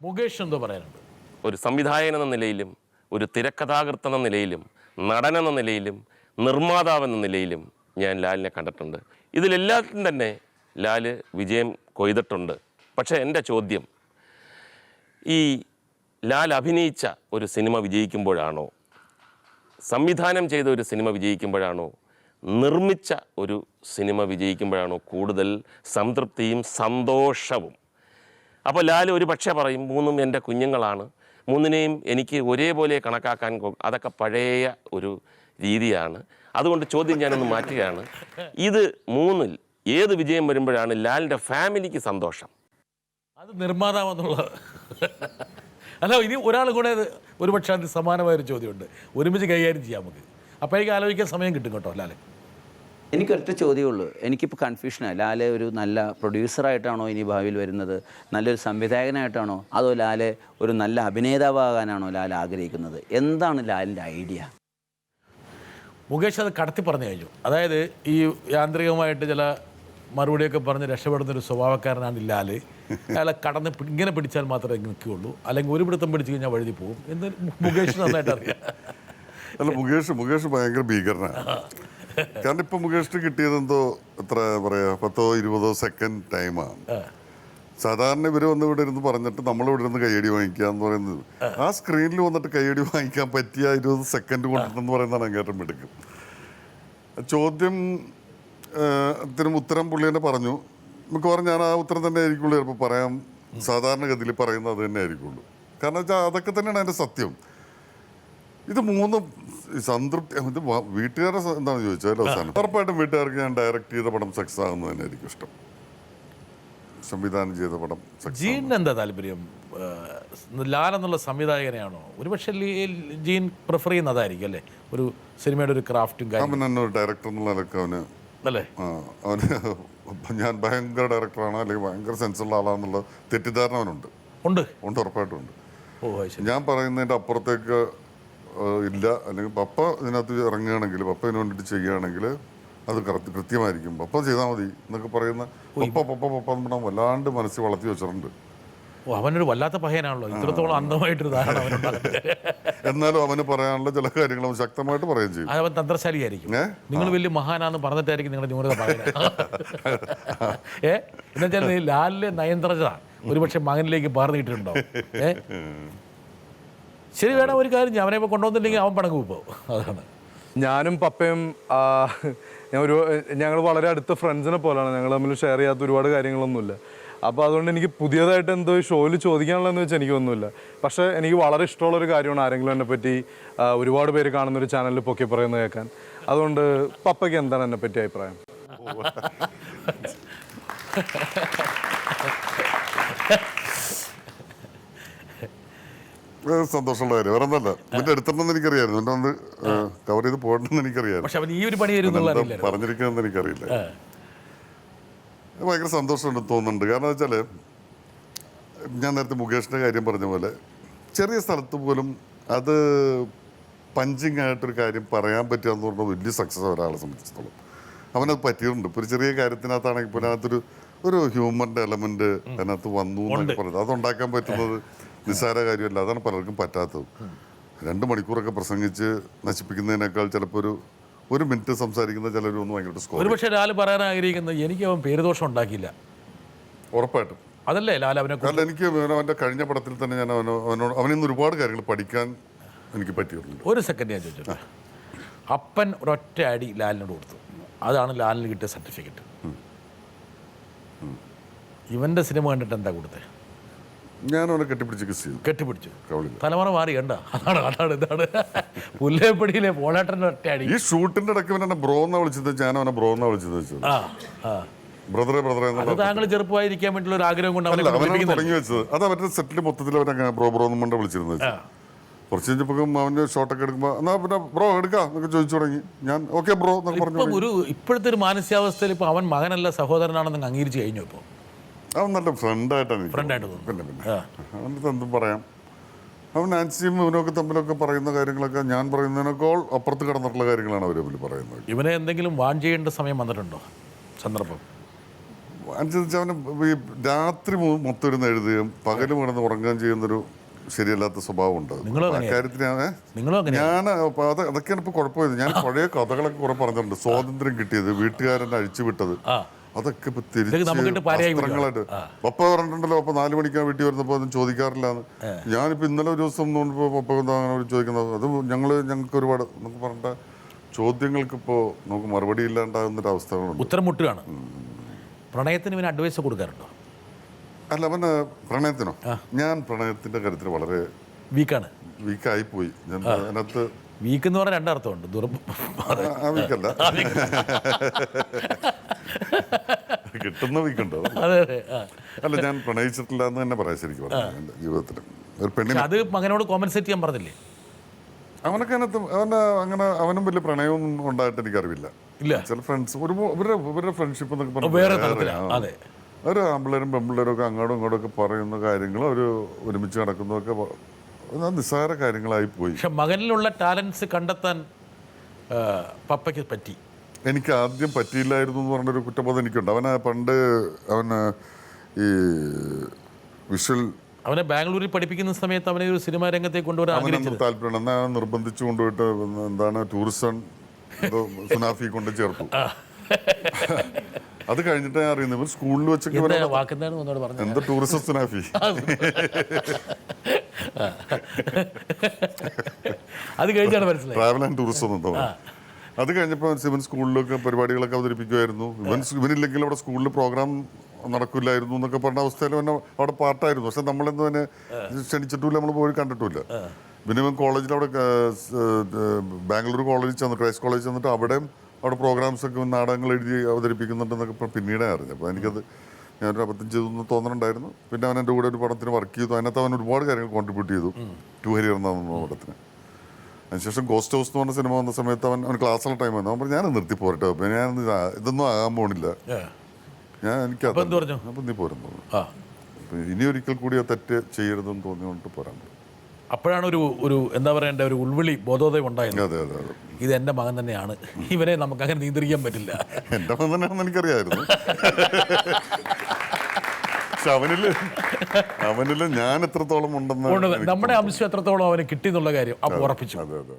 മുകേഷ് എന്തോ പറയാനുണ്ട്? ഒരു സംവിധായകൻ എന്ന നിലയിലും ഒരു തിരക്കഥാകൃത്ത് എന്ന നിലയിലും നടനെന്ന നിലയിലും നിർമ്മാതാവെന്ന നിലയിലും ഞാൻ ലാലിനെ കണ്ടിട്ടുണ്ട്. ഇതിലെല്ലാത്തിലും തന്നെ ലാല് വിജയം കൊയ്തിട്ടുണ്ട്. പക്ഷേ എൻ്റെ ചോദ്യം, ഈ ലാൽ അഭിനയിച്ച ഒരു സിനിമ വിജയിക്കുമ്പോഴാണോ, സംവിധാനം ചെയ്ത ഒരു സിനിമ വിജയിക്കുമ്പോഴാണോ, നിർമ്മിച്ച ഒരു സിനിമ വിജയിക്കുമ്പോഴാണോ കൂടുതൽ സംതൃപ്തിയും സന്തോഷവും? അപ്പോൾ ലാൽ ഒരു പക്ഷേ പറയും മൂന്നും എൻ്റെ കുഞ്ഞുങ്ങളാണ്, മൂന്നിനെയും എനിക്ക് ഒരേപോലെ കണക്കാക്കാൻ അതൊക്കെ പഴയ ഒരു രീതിയാണ്. അതുകൊണ്ട് ചോദ്യം ഞാനൊന്ന് മാറ്റുകയാണ്. ഇത് മൂന്നിൽ ഏത് വിജയം വരുമ്പോഴാണ് ലാലിൻ്റെ ഫാമിലിക്ക് സന്തോഷം? അത് നിർമ്മാതാവെന്നുള്ളത്. അല്ല, ഇനി ഒരാൾ കൂടെ ഒരുപക്ഷെ അതിന് സമാനമായൊരു ചോദ്യമുണ്ട്, ഒരുമിച്ച് കൈകാര്യം ചെയ്യാം നമുക്ക്. അപ്പോഴേക്കും ആലോചിക്കാൻ സമയം കിട്ടും കേട്ടോ ലാലെ. എനിക്കൊറ്റ ചോദ്യമുള്ളൂ, എനിക്കിപ്പോൾ കൺഫ്യൂഷനാണ്. ലാല് ഒരു നല്ല പ്രൊഡ്യൂസറായിട്ടാണോ ഇനി ഭാവിയിൽ വരുന്നത്, നല്ലൊരു സംവിധായകനായിട്ടാണോ, അതോ ലാല് ഒരു നല്ല അഭിനേതാവാകാനാണോ ലാൽ ആഗ്രഹിക്കുന്നത്? എന്താണ് ലാലിൻ്റെ ഐഡിയ? മുകേഷ് അത് കടത്തി പറഞ്ഞു കഴിഞ്ഞു. അതായത് ഈ യാന്ത്രികമായിട്ട് ചില മറുപടിയൊക്കെ പറഞ്ഞ് രക്ഷപ്പെടുന്നൊരു സ്വഭാവക്കാരനാണ് ലാല്. അയാളെ കടന്ന് ഇങ്ങനെ പിടിച്ചാൽ മാത്രമേ നിൽക്കുകയുള്ളൂ, അല്ലെങ്കിൽ ഒരു പിടുത്തം പിടിച്ച് കഴിഞ്ഞാൽ വഴുതി പോകും എന്ന് മുകേഷ് നന്നായിട്ട് അറിയാം. അല്ല, മുകേഷ് ഭയങ്കര ഭീകരനാണ്. കാരണം ഇപ്പം മുകേഷിന് കിട്ടിയതെന്തോ എത്ര പറയാ 10-20 സെക്കൻഡ് ടൈമാണ്. സാധാരണ ഇവർ വന്ന് ഇവിടെ ഇരുന്ന് പറഞ്ഞിട്ട് നമ്മളിവിടെ ഇരുന്ന് കൈയടി വാങ്ങിക്കുക എന്ന് പറയുന്നത്, ആ സ്ക്രീനിൽ വന്നിട്ട് കൈയടി വാങ്ങിക്കാൻ പറ്റിയ 20 സെക്കൻഡ് കൊണ്ടിട്ടെന്ന് പറയുന്നതാണ് അങ്ങേറ്റം എടുക്കും. ചോദ്യം ത്തിനും ഉത്തരം പുള്ളി തന്നെ പറഞ്ഞു. മിക്കവാറും ഞാൻ ആ ഉത്തരം തന്നെ ആയിരിക്കുള്ളൂ ചിലപ്പോൾ പറയാം, സാധാരണഗതിയിൽ പറയുന്നത് അത് തന്നെ ആയിരിക്കുള്ളൂ. കാരണം വെച്ചാൽ അതൊക്കെ തന്നെയാണ് അതിൻ്റെ സത്യം. ഇത് മൂന്നും സംതൃപ്തി. ഇത് വീട്ടുകാരെ എന്താണെന്ന് ചോദിച്ചാൽ അവസാനം ഉറപ്പായിട്ടും വീട്ടുകാർക്ക് ഞാൻ ഡയറക്റ്റ് ചെയ്ത പടം സക്സസ് ആകുന്നത് തന്നെ ആയിരിക്കും ഇഷ്ടം. സംവിധാനം ചെയ്ത പടം ജീനിന് എന്താ താല്പര്യം? ലാൽ എന്നുള്ള സംവിധായകനെയാണോ? ഒരുപക്ഷെ ജീൻ പ്രിഫർ ചെയ്യുന്ന അതായിരിക്കും അല്ലേ, ഒരു സിനിമയുടെ ഒരു ക്രാഫ്റ്റും കാര്യം. അവൻ തന്നെ ഒരു ഡയറക്ടർ എന്നുള്ള നിലക്ക് അവന് അല്ലേ, അവന് ഞാൻ ഭയങ്കര ഡയറക്ടറാണ് അല്ലെങ്കിൽ ഭയങ്കര സെൻസുള്ള ആളാന്നുള്ള തെറ്റിദ്ധാരണ അവനുണ്ട്. ഉണ്ട് ഉറപ്പായിട്ടും ഉണ്ട്. ഞാൻ പറയുന്നതിൻ്റെ അപ്പുറത്തേക്ക് ഇല്ല. അല്ലെങ്കിൽ പപ്പ ഇതിനകത്ത് ഇറങ്ങുകയാണെങ്കിൽ, പപ്പ ഇതിന് വേണ്ടിയിട്ട് ചെയ്യുകയാണെങ്കിൽ അത് കൃത്യമായിരിക്കും. പപ്പ ചെയ്താൽ മതി എന്നൊക്കെ പറയുന്ന പപ്പ എന്ന് പറഞ്ഞാൽ വല്ലാണ്ട് മനസ്സിൽ വളർത്തി വെച്ചിട്ടുണ്ട്. അവനൊരു വല്ലാത്ത പയ്യനാണല്ലോ, ഇത്രത്തോളം അന്ധമായിട്ടൊരു ധാരണ. എന്നാലും അവന് പറയാനുള്ള ചില കാര്യങ്ങൾ അവൻ ശക്തമായിട്ട് പറയുകയും ചെയ്യും. അവൻ തന്ത്രശാലിയായിരിക്കും. നിങ്ങൾ വലിയ മഹാനാന്ന് പറഞ്ഞിട്ടായിരിക്കും നിങ്ങളുടെ ന്യൂനത പറയുന്നത്. എന്നുവെച്ചാൽ ലാലിലെ നയന്ത്രത ഒരുപക്ഷെ മകനിലേക്ക് പാർന്നിട്ടുണ്ടോ? ശരി, വേണം ഒരു കാര്യം, അവനെ ഇപ്പോൾ കൊണ്ടുവന്നില്ലെങ്കിൽ അവൻ പണക്ക് പോകും. അതാണ്. ഞാനും പപ്പയും ഞങ്ങൾ വളരെ അടുത്ത ഫ്രണ്ട്സിനെ പോലെയാണ്. ഞങ്ങൾ തമ്മിൽ ഷെയർ ചെയ്യാത്ത ഒരുപാട് കാര്യങ്ങളൊന്നുമില്ല. അപ്പോൾ അതുകൊണ്ട് എനിക്ക് പുതിയതായിട്ട് എന്തോ ഷോയിൽ ചോദിക്കാനുള്ളതെന്ന് വെച്ചാൽ എനിക്കൊന്നുമില്ല. പക്ഷേ എനിക്ക് വളരെ ഇഷ്ടമുള്ളൊരു കാര്യമാണ് ആരെങ്കിലും എന്നെപ്പറ്റി ഒരുപാട് പേര് കാണുന്നൊരു ചാനലിൽ പൊക്കി പറയുന്നത് കേൾക്കാൻ. അതുകൊണ്ട് പപ്പയ്ക്ക് എന്താണ് എന്നെപ്പറ്റി അഭിപ്രായം? സന്തോഷമുള്ള കാര്യം വേറെ ഒന്നല്ല. ഇതിന്റെ അടുത്തുണ്ടെന്ന് എനിക്കറിയായിരുന്നു, എന്നെ ഒന്ന് കവർ ചെയ്ത് പോകണമെന്ന് എനിക്കറിയായിരുന്നു, പറഞ്ഞിരിക്കുന്നതെന്ന് എനിക്കറിയില്ല. ഭയങ്കര സന്തോഷമുണ്ടെന്ന് തോന്നുന്നുണ്ട്. കാരണം വെച്ചാൽ ഞാൻ നേരത്തെ മുകേഷിൻ്റെ കാര്യം പറഞ്ഞ പോലെ ചെറിയ സ്ഥലത്ത് പോലും അത് പഞ്ചിങ് ആയിട്ടൊരു കാര്യം പറയാൻ പറ്റുക എന്ന് പറഞ്ഞാൽ വലിയ സക്സസ് ഒരാളെ സംബന്ധിച്ചിടത്തോളം. അവനത് പറ്റിയിട്ടുണ്ട്. ഇപ്പോൾ ഒരു ചെറിയ കാര്യത്തിനകത്താണെങ്കിൽ ഇപ്പോൾ അതിനകത്തൊരു ഹ്യൂമറിൻ്റെ എലമെന്റ് അതിനകത്ത് വന്നു എന്നൊക്കെ പറയുന്നത്, അതുണ്ടാക്കാൻ പറ്റുന്നത് നിസ്സാര കാര്യമല്ല. അതാണ് പലർക്കും പറ്റാത്തത്. 2 മണിക്കൂറൊക്കെ പ്രസംഗിച്ച് നശിപ്പിക്കുന്നതിനേക്കാൾ ചിലപ്പോൾ ഒരു മിനിറ്റ് സംസാരിക്കുന്ന ചിലരൊന്നും ഭയങ്കര സ്കോർ. ഒരുപക്ഷെ ലാൽ പറയാൻ ആഗ്രഹിക്കുന്നത് എനിക്ക് അവൻ പേരുദോഷം ഉണ്ടാക്കിയില്ല. ഉറപ്പായിട്ടും അതല്ലേ ലാൽ അവനെ. അല്ല, എനിക്ക് അവൻ്റെ കഴിഞ്ഞ പടത്തിൽ തന്നെ ഞാൻ അവനിൽ നിന്ന് ഒരുപാട് കാര്യങ്ങൾ പഠിക്കാൻ എനിക്ക് പറ്റിയിട്ടുണ്ട്. ഒരു സെക്കൻഡ് ഞാൻ ചോദിച്ചത്, അപ്പൻ ഒരൊറ്റ അടി ലാലിനോട് കൊടുത്തു, അതാണ് ലാലിന് കിട്ടിയ സർട്ടിഫിക്കറ്റ്. ഇവൻ്റെ സിനിമ കണ്ടിട്ട് എന്താ കൊടുത്തത്? ഞാൻ അവനെ കെട്ടിപ്പിടിച്ചു തലമുറ മാറി കണ്ട. അതാണ് ഇതാണ് പുല്ലേപ്പടിയിലെ പോളേട്ടൻ്റെ ഒറ്റ അടി. ഈ ഷൂട്ടിന്റെ ഇടയ്ക്ക് എന്നെ ബ്രോ എന്നാ വിളിച്ചത്, ഞാൻ അവനെ ബ്രോ എന്നാ വിളിച്ചത്. ബ്രദറെ താങ്കൾ ചെറുപ്പമായിരിക്കാൻ വേണ്ടിയുള്ള ഒരു ആഗ്രഹം കൊണ്ട് അവനെ തുടങ്ങി വെച്ചത്. അത് അവരുടെ സെറ്റിൽ മൊത്തത്തിൽ അവനെ ബ്രോ എന്ന് പറഞ്ഞ വിളിച്ചിരുന്നത്. കുറച്ച് കഴിഞ്ഞപ്പോഴും അവൻ്റെ ഷോട്ടൊക്കെ എടുക്കുമ്പോൾ എന്നാ പിന്നെ ബ്രോ എടുക്കാം എന്നൊക്കെ ചോദിച്ചു തുടങ്ങി. ഞാൻ ഓക്കെ ബ്രോ എന്നൊക്കെ പറഞ്ഞു. ഇപ്പോഴത്തെ ഒരു മാനസികാവസ്ഥയിൽ ഇപ്പോൾ അവൻ മകനല്ല സഹോദരനാണെന്ന് അംഗീകരിച്ച് കഴിഞ്ഞു. ഇപ്പോൾ അവൻ നല്ല ഫ്രണ്ടായിട്ടാണ്. പിന്നെ അവൻ്റെ എന്തും പറയാം. അവൻ നാൻസിയും ഇവനൊക്കെ തമ്മിലൊക്കെ പറയുന്ന കാര്യങ്ങളൊക്കെ ഞാൻ പറയുന്നതിനേക്കാൾ അപ്പുറത്ത് കിടന്നിട്ടുള്ള കാര്യങ്ങളാണ് അവർ തമ്മിൽ പറയുന്നത്. ഇവനെ എന്തെങ്കിലും വാൺ ചെയ്യേണ്ട സമയം വന്നിട്ടുണ്ടോ? സന്ദർഭം അനുസരിച്ച് അവന് ഈ രാത്രി മൊത്തം ഇരുന്ന് എഴുതുകയും പകല് കിടന്ന് ഉറങ്ങുകയും ചെയ്യുന്നൊരു ശരിയല്ലാത്ത സ്വഭാവം ഉണ്ട്. നിങ്ങളും അങ്ങനെയാ? അക്കാര്യത്തിനാണ് നിങ്ങളും അങ്ങനെയാ? ഞാൻ അതൊക്കെയാണ് ഇപ്പോൾ കുഴപ്പമായത്. ഞാൻ പഴയ കഥകളൊക്കെ കുറെ പറഞ്ഞിട്ടുണ്ട്. സ്വാതന്ത്ര്യം കിട്ടിയത്, വീട്ടുകാരനെ അഴിച്ചു വിട്ടത്, അതൊക്കെ ഇപ്പൊ നമുക്കിട്ട് പാരയായി വസ്ത്രങ്ങളായിട്ട് പപ്പ പറഞ്ഞിട്ടുണ്ടല്ലോ. അപ്പൊ 4 മണിക്കാണ് വീട്ടിൽ വരുന്നപ്പോൾ ഒന്നും ചോദിക്കാറില്ലാന്ന്. ഞാനിപ്പോ ഇന്നലെ ഒരു ദിവസം നോക്കുമ്പോൾ പപ്പ എന്താ അങ്ങനെ ചോദിക്കുന്നത്? അത് ഞങ്ങൾക്ക് ഒരുപാട് നമുക്ക് പറഞ്ഞ ചോദ്യങ്ങൾക്ക് ഇപ്പോൾ നമുക്ക് മറുപടി ഇല്ലാണ്ടാകുന്നൊരു അവസ്ഥകളുണ്ട്. ഉത്തരം മുട്ടുകയാണ്. പ്രണയത്തിന് ഇവന് അഡ്വൈസ് കൊടുക്കാറുണ്ടോ? അല്ല, അവന് പ്രണയത്തിനോ? ഞാൻ പ്രണയത്തിന്റെ കാര്യത്തിൽ വളരെ വീക്കായി പോയി. ഞാൻ അതിനകത്ത് വീക്ക് എന്ന് പറഞ്ഞാൽ രണ്ടർത്ഥമുണ്ട്. വീക്കല്ല, കിട്ടുന്ന വീക്കുണ്ടോ? അല്ല, ഞാൻ പ്രണയിച്ചിട്ടില്ല എന്ന് തന്നെ പറയാം ശരിക്കും പറഞ്ഞു. എൻ്റെ ജീവിതത്തിൽ ഒരു പെണ്ണിന് അത് മകനോട് കോമ്പൻസേറ്റ് ചെയ്യാൻ പറഞ്ഞില്ലേ? അവനൊക്കെ അങ്ങനെ അവനും വലിയ പ്രണയമൊന്നും ഉണ്ടായിട്ട് എനിക്കറിവില്ല. ചില ഫ്രണ്ട്സ് ഇവരുടെ ഫ്രണ്ട്ഷിപ്പ് എന്നൊക്കെ പറഞ്ഞാൽ ഒരു ആമ്പിള്ളേരും പെമ്പിള്ളേരും ഒക്കെ അങ്ങോട്ടും ഇങ്ങോട്ടും ഒക്കെ പറയുന്ന കാര്യങ്ങൾ അവർ ഒരുമിച്ച് നടക്കുന്നതൊക്കെ നിസ്സാര കാര്യങ്ങളായി പോയി. പക്ഷെ മകനിലുള്ള ടാലൻസ് കണ്ടെത്താൻ പപ്പയ്ക്ക് പറ്റി. എനിക്ക് ആദ്യം പറ്റിയില്ലായിരുന്നു എന്ന് പറഞ്ഞൊരു കുറ്റബോധം എനിക്കുണ്ട്. പണ്ട് അവന് ഈ വിഷ്വൽ അവനെ ബാംഗ്ലൂരിൽ പഠിപ്പിക്കുന്ന സമയത്ത് അവനെ ഒരു സിനിമാ രംഗത്തേക്ക് കൊണ്ടുവരാൻ താല്പര്യം. എന്നാൽ നിർബന്ധിച്ചു കൊണ്ടുപോയിട്ട് എന്താണ് ടൂറിസം സുനാഫി കൊണ്ട് ചേർത്തു. അത് കഴിഞ്ഞിട്ട് ഞാൻ അറിയുന്നത് സ്കൂളിൽ വെച്ചൊക്കെ എന്താ ടൂറിസം സുനാഫി. അത് കഴിഞ്ഞാണ് മനസ്സിലായി ട്രാവൽ ആൻഡ് ടൂറിസം എന്തോ. അത് കഴിഞ്ഞപ്പോൾ ഇവൻ സ്കൂളിലൊക്കെ പരിപാടികളൊക്കെ അവതരിപ്പിക്കുമായിരുന്നു. ഇവനില്ലെങ്കിൽ അവിടെ സ്കൂളിൽ പ്രോഗ്രാം നടക്കില്ലായിരുന്നു എന്നൊക്കെ പറഞ്ഞ അവസ്ഥയിൽ തന്നെ അവിടെ പാർട്ടായിരുന്നു. പക്ഷെ നമ്മളെന്തും തന്നെ ക്ഷണിച്ചിട്ടില്ല, നമ്മൾ പോയി കണ്ടിട്ടില്ല. പിന്നെ ഇവൻ കോളേജിൽ അവിടെ ബാംഗ്ലൂർ കോളേജിൽ ചെന്നിട്ട് ക്രൈസ്റ്റ് കോളേജിൽ ചെന്നിട്ട് അവിടെ പ്രോഗ്രാംസ് ഒക്കെ നാടകങ്ങൾ എഴുതി അവതരിപ്പിക്കുന്നുണ്ടെന്നൊക്കെ ഇപ്പോൾ പിന്നീടേ അറിഞ്ഞു. അപ്പോൾ എനിക്കത് ഞാനൊരു അബദ്ധം ചെയ്തു തോന്നണുണ്ടായിരുന്നു. പിന്നെ അവൻ എൻ്റെ കൂടെ ഒരു പടത്തിന് വർക്ക് ചെയ്തു. അതിനകത്ത് അവൻ ഒരുപാട് കാര്യങ്ങൾ കോൺട്രിബ്യൂട്ട് ചെയ്തു. ടു ഹരിയർന്ന പടത്തിന്. അതിനുശേഷം ഗോസ്റ്റ് ഹൗസ് എന്ന് പറഞ്ഞ സിനിമ വന്ന സമയത്ത് അവൻ ക്ലാസ്സുള്ള ടൈം വന്നു. അപ്പോൾ ഞാൻ നിർത്തി പോരട്ടെ, അപ്പം ഞാൻ ഇതൊന്നും ആകാൻ പോണില്ല, എനിക്കത് അപ്പം നീ പോരുന്നു. ഇനി ഒരിക്കൽ കൂടി ആ തെറ്റ് ചെയ്യരുതെന്ന് തോന്നിയോണ്ട് പോരാൻ. അപ്പോഴാണ് ഒരു എന്താ പറയണ്ട ഒരു ഉൾവിളി ബോധോദയം ഉണ്ടായത്. അതെ അതെ അതെ, ഇത് എൻ്റെ മകൻ തന്നെയാണ്, ഇവനെ നമുക്ക് അങ്ങനെ നിയന്ത്രിക്കാൻ പറ്റില്ല. എൻ്റെ മകൻ തന്നെയാണെന്ന് എനിക്കറിയായിരുന്നു. പക്ഷെ അവനില് ഞാൻ എത്രത്തോളം ഉണ്ടെന്ന്, നമ്മുടെ അംശം എത്രത്തോളം അവന് കിട്ടി എന്നുള്ള കാര്യം അപ്പോൾ ഉറപ്പിച്ചു. അതെ അതെ.